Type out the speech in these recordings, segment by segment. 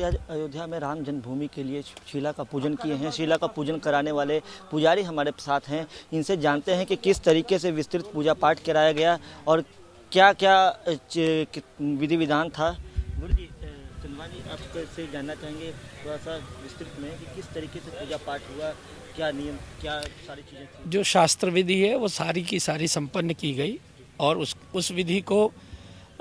प्रधानमंत्री आज अयोध्या में राम जन्मभूमि के लिए शिला का पूजन किए हैं। शिला का पूजन कराने वाले पुजारी हमारे साथ हैं। इनसे जानते हैं कि किस तरीके से विस्तृत पूजा पाठ कराया गया और क्या क्या विधि विधान था। गुरु जी, चंद्रमा जी, आपसे जानना चाहेंगे थोड़ा सा विस्तृत में कि किस तरीके से पूजा पाठ हुआ, क्या नियम, क्या सारी चीज़ें थी। जो शास्त्र विधि है वो सारी की सारी संपन्न की गई और उस विधि को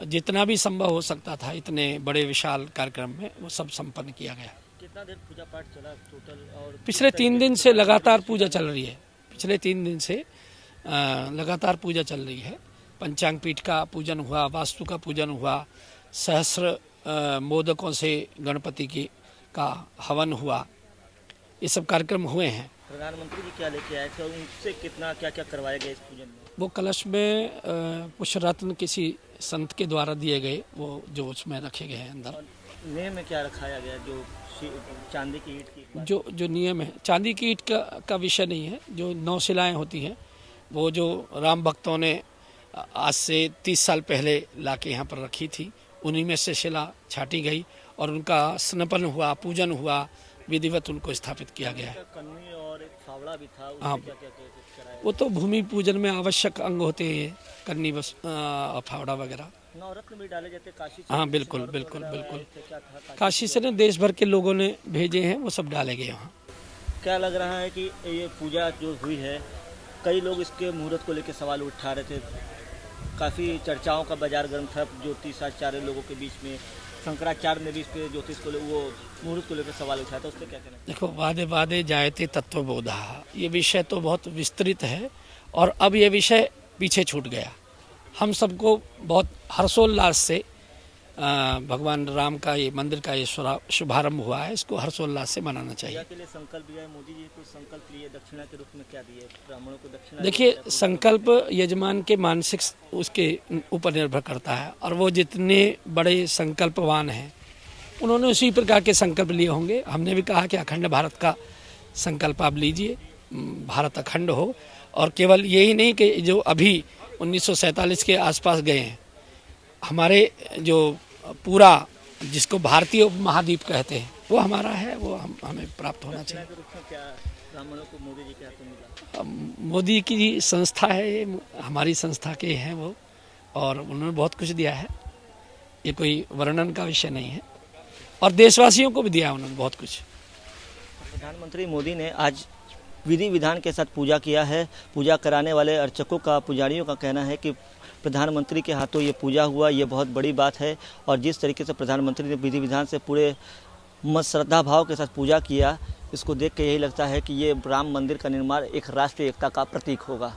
जितना भी संभव हो सकता था इतने बड़े विशाल कार्यक्रम में वो सब संपन्न किया गया। कितना देर पूजा पाठ चला टोटल? और पिछले 3 दिन से लगातार पूजा चल रही है। पिछले 3 दिन से लगातार पूजा चल रही है। पंचांग पीठ का पूजन हुआ, वास्तु का पूजन हुआ, सहस्र मोदकों से गणपति की का हवन हुआ, ये सब कार्यक्रम हुए हैं। प्रधानमंत्री जी क्या लेके आए थे और उनसे कितना क्या क्या करवाया गया इस पूजन में? वो कलश में पुष्प रत्न किसी संत के द्वारा दिए गए, वो जो उसमें रखे गए हैं अंदर। नियम में क्या रखाया गया? जो चांदी की ईंट की जो नियम है, चांदी की ईंट का विषय नहीं है। जो 9 शिलाएं होती हैं वो जो राम भक्तों ने आज से 30 साल पहले लाके यहाँ पर रखी थी, उन्हीं में से शिला छाटी गई और उनका स्नापन हुआ, पूजन हुआ, विधिवत उनको स्थापित किया गया है। कन्नी और एक फावड़ा भी था, हाँ, क्या क्या कराया? वो तो भूमि पूजन में आवश्यक अंग होते हैं, कन्नी बस फावड़ा वगैरह। नवरत्न भी डाले जाते काशी से। हाँ, बिल्कुल बिल्कुल बिल्कुल। क्या था काशी से ने देश भर के लोगों ने भेजे हैं, वो सब डाले गए वहाँ। क्या लग रहा है कि ये पूजा जो हुई है, कई लोग इसके मुहूर्त को लेकर सवाल उठा रहे थे, काफ़ी चर्चाओं का बाजार गर्म था ज्योतिषाचार्य लोगों के बीच में। शंकराचार्य ने भी इस पे ज्योतिष को वो मुहूर्त को लेकर सवाल उठाया था, उस पर क्या कहना? देखो, वादे वादे जायते तत्वबोधा, ये विषय तो बहुत विस्तृत है और अब ये विषय पीछे छूट गया। हम सबको बहुत हर्षोल्लास से भगवान राम का ये मंदिर का ये शुभारंभ हुआ है, इसको हर्षोल्लास से मनाना चाहिए। के लिए संकल्प लिया मोदी जी को, संकल्प लिए दक्षिणा के रूप में क्या दिए ब्राह्मणों को दक्षिणा? देखिए, संकल्प यजमान के मानसिक उसके ऊपर निर्भर करता है और वो जितने बड़े संकल्पवान हैं उन्होंने उसी प्रकार के संकल्प लिए होंगे। हमने भी कहा कि अखंड भारत का संकल्प आप लीजिए, भारत अखंड हो। और केवल यही नहीं कि जो अभी 1947 के आसपास गए हैं, हमारे जो पूरा जिसको भारतीय उपमहाद्वीप कहते हैं वो हमारा है, वो हमें प्राप्त होना चाहिए। क्या ब्राह्मणों को मोदी जी के हाथों मिला? मोदी की संस्था है ये, हमारी संस्था के हैं वो, और उन्होंने बहुत कुछ दिया है, ये कोई वर्णन का विषय नहीं है। और देशवासियों को भी दिया उन्होंने बहुत कुछ। प्रधानमंत्री मोदी ने आज विधि विधान के साथ पूजा किया है। पूजा कराने वाले अर्चकों का, पुजारियों का कहना है कि प्रधानमंत्री के हाथों ये पूजा हुआ, ये बहुत बड़ी बात है। और जिस तरीके से प्रधानमंत्री ने विधि विधान से पूरे श्रद्धा भाव के साथ पूजा किया, इसको देख के यही लगता है कि ये राम मंदिर का निर्माण एक राष्ट्रीय एकता का प्रतीक होगा।